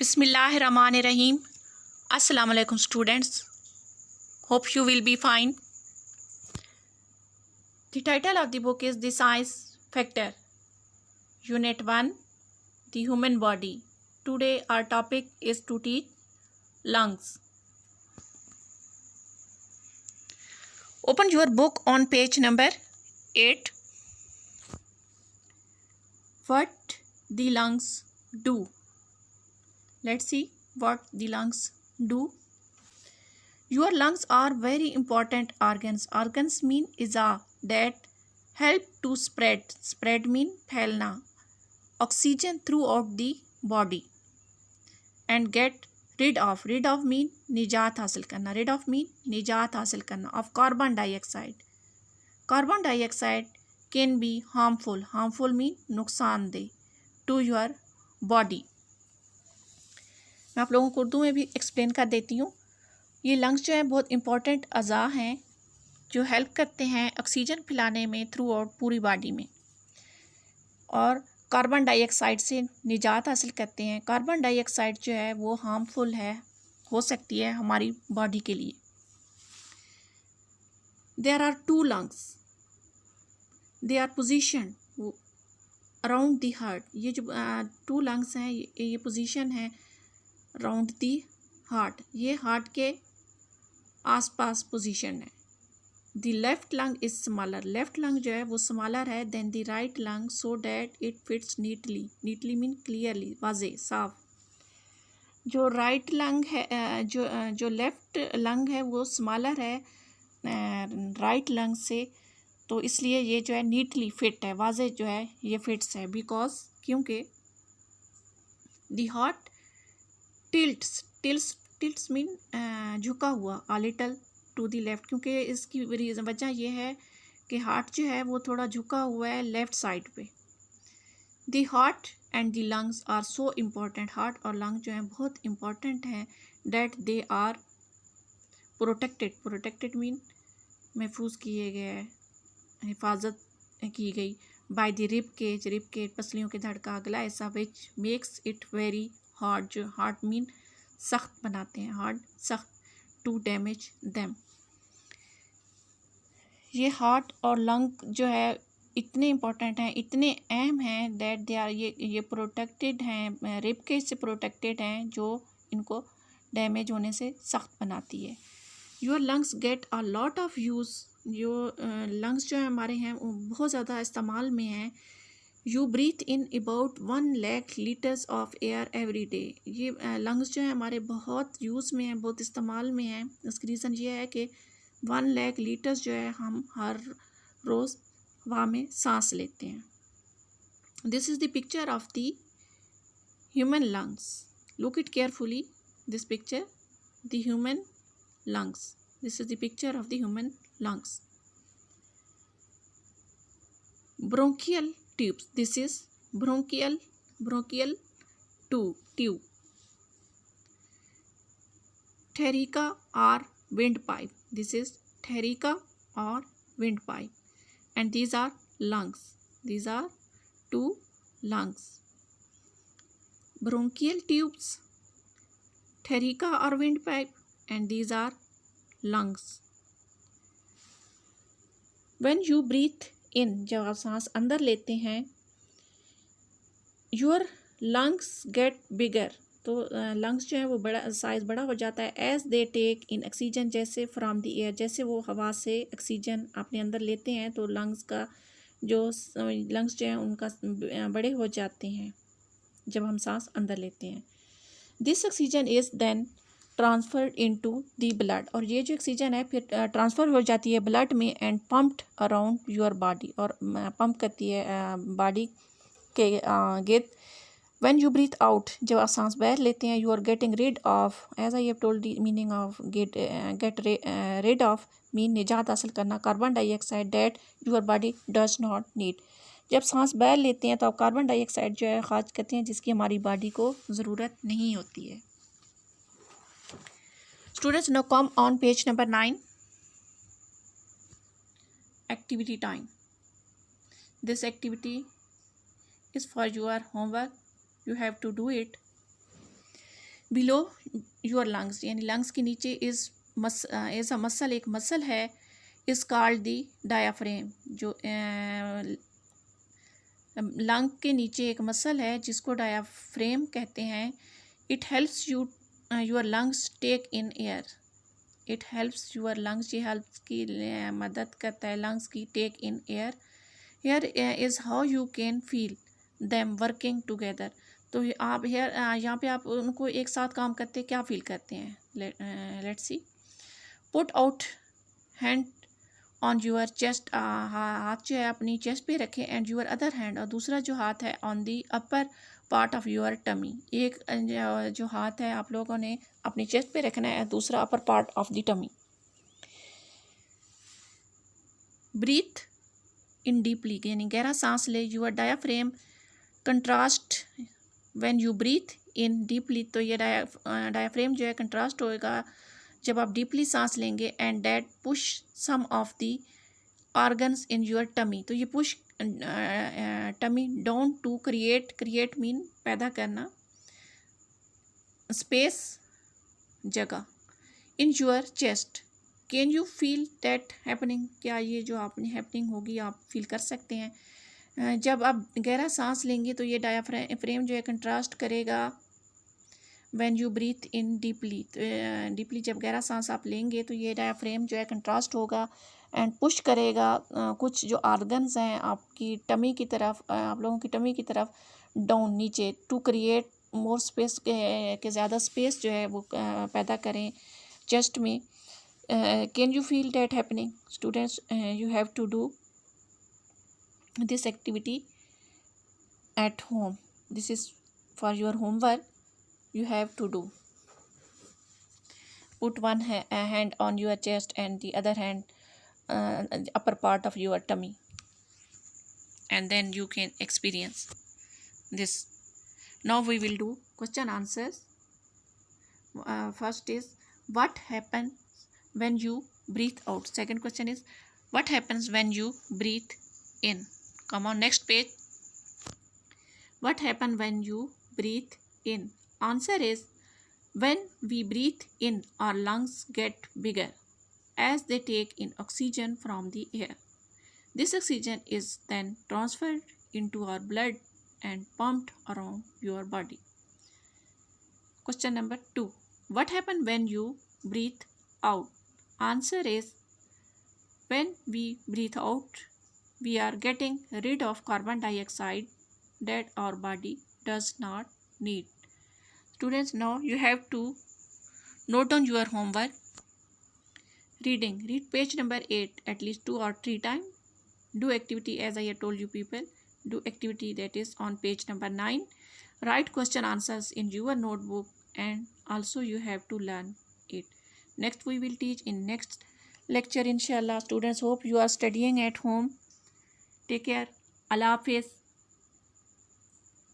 Bismillahirrahmanirrahim. Assalamu alaikum students. Hope you will be fine. The title of the book is The Science Factor. Unit 1, The Human Body. Today our topic is to teach lungs. Open your book on page number 8. What the lungs do. Let's see what the lungs do. Your lungs are very important organs. Organs mean ija that help to spread. Spread mean फैलना. Oxygen throughout the body and get rid of. Rid of mean निजात हासिल करना. Rid of mean निजात हासिल करना of carbon dioxide. Carbon dioxide can be harmful. Harmful mean नुकसानदेह to your body. मैं आप लोगों को उर्दू में भी एक्सप्लेन कर देती हूँ. ये लंग्स जो है बहुत इंपॉर्टेंट अज़ा हैं जो हेल्प करते हैं ऑक्सीजन फैलाने में थ्रू आउट पूरी बॉडी में और कार्बन डाइऑक्साइड से निजात हासिल करते हैं. कार्बन डाइऑक्साइड जो है वो हार्मफुल है हो सकती है हमारी बॉडी के लिए. There are two lungs. They are position around the heart. ये जो टू लंग्स हैं ये पोजीशन है अराउंड द हार्ट. ये हार्ट के आसपास पोजीशन है. The left lung is smaller. Left lung जो है वो स्मॉलर है than the right lung so that it fits neatly. Neatly mean clearly, वाजे, साफ. जो राइट लंग है जो लेफ्ट लंग है वो स्मॉलर है राइट लंग से, तो इसलिए ये जो है नीटली फिट है, वाजे जो है ये फिट्स है. बिकॉज क्योंकि द हार्ट टिल्ट्स मीन झुका हुआ a little to the left. क्योंकि इसकी वजह यह है कि हार्ट जो है वो थोड़ा झुका हुआ है लेफ़्ट साइड पे. The heart and the lungs are so important. Heart और लंग जो है बहुत इम्पॉर्टेंट हैं that they are protected. Protected mean महफूज किए गए, हिफाजत की गई बाय द रिब केज पसलियों के धड़का अगला ऐसा which makes it very hard. जो हार्ड मीन सख्त बनाते हैं, हार्ड सख्त, टू डैमेज देम. ये हार्ट और लंग जो है इतने इम्पोर्टेंट हैं, इतने अहम हैं दैट दे आर ये प्रोटेक्टेड हैं, रिब केज से प्रोटेक्टेड हैं जो इनको डैमेज होने से सख्त बनाती है. Your lungs get a lot of use. जो लंग्स जो है हमारे हैं वो बहुत ज़्यादा इस्तेमाल में हैं. You breathe in about 1 lakh litres of air every day. ये लंग्स जो है हमारे बहुत यूज़ में हैं, बहुत इस्तेमाल में हैं. इसकी रीज़न ये है कि 1 लाख लीटर्स जो है हम हर रोज़ हवा में सांस लेते हैं. This is the picture of the human lungs. Look it carefully. This picture the human lungs. This is the picture of the human lungs. Bronchial tubes. This is bronchial tube. Thereca or windpipe. This is thereca or windpipe. And these are lungs. These are two lungs. Bronchial tubes, thereca or windpipe, and these are lungs. When you breathe in, जब आप सांस अंदर लेते हैं, your lungs get bigger. तो lungs जो है वो बड़ा साइज़ बड़ा हो जाता है. As they take in oxygen, जैसे फ्रॉम द एयर, जैसे वो हवा से ऑक्सीजन अपने अंदर लेते हैं तो लंग्स जो है उनका बड़े हो जाते हैं जब हम सांस अंदर लेते हैं. This oxygen is then transferred into the blood. और ये जो ऑक्सीजन है फिर ट्रांसफ़र हो जाती है ब्लड में and pumped around your body, और पंप करती है बॉडी के गिर्द. व्हेन यू ब्रीथ आउट, जब आप सांस बाहर लेते हैं, you are getting rid of, as I have told the meaning of get rid of mean निजात हासिल करना, carbon dioxide that your body does not need. जब सांस बाहर लेते हैं तो आप कार्बन डाइऑक्साइड जो है खारिज करते हैं जिसकी हमारी बॉडी को ज़रूरत नहीं होती है. Students, now come on page number 9. Activity time. This activity is for your homework. You have to do it. Below your lungs, यानी लंग्स के नीचे इज अ मसल, एक मसल है, इज कॉल्ड दी डायाफ्रेम। जो लंग के नीचे एक muscle है जिसको डायाफ्रेम कहते हैं। It helps you your lungs take in air. It helps your lungs, ये हेल्प्स की मदद करता है लंग्स की take in air. Here is how you can feel them working together. तो आप हेयर यहाँ पे आप उनको एक साथ काम करते क्या फील करते हैं। Let's see. Put out hand on your chest, हाथ जो है अपनी चेस्ट पे रखें। एंड यूअर अदर हैंड, और दूसरा जो हाथ है on the upper part of your tummy. एक जो हाथ है आप लोगों ने अपनी चेस्ट पे रखना है, दूसरा upper part of the tummy. Breathe in deeply, यानी गहरा सांस ले। Your diaphragm contrast when you breathe in deeply. तो ये डायाफ्रेम जो है कंट्रास्ट होएगा जब आप डीपली सांस लेंगे। And that push some of the organs in your tummy. तो ये push tummy down to create mean पैदा करना, स्पेस जगह, in your chest. Can you feel that happening, क्या ये जो आपने हैपनिंग होगी आप फील कर सकते हैं। जब आप गहरा सांस लेंगे तो ये डायाफ्रेम जो है कंट्रास्ट करेगा when you breathe in deeply. Deeply जब गहरा सांस आप लेंगे तो ये डायाफ्रेम जो है कंट्रास्ट होगा एंड पुश करेगा कुछ जो ऑर्गन्स हैं आपकी टमी की तरफ, आप लोगों की टमी की तरफ डाउन नीचे, टू क्रिएट मोर स्पेस के ज़्यादा स्पेस जो है वो पैदा करें चेस्ट में। Can you feel that happening students? You have to do this activity at home. This is for your homework. You have to do. Put one hand on your chest and the other hand upper part of your tummy, and then you can experience this. Now we will do question answers. First is what happens when you breathe out. Second question is what happens when you breathe in. Come on, next page. What happens when you breathe in? Answer is when we breathe in, our lungs get bigger as they take in oxygen from the air. This oxygen is then transferred into our blood and pumped around your body. Question number 2. What happens when you breathe out? Answer is when we breathe out, we are getting rid of carbon dioxide that our body does not need. Students, now you have to note down your homework. Reading. Read page number 8 at least 2 or 3 times. Do activity as I have told you people. Do activity that is on page number 9. Write question answers in your notebook and also you have to learn it. Next we will teach in next lecture inshallah. Students, hope you are studying at home. Take care. Allah Hafiz.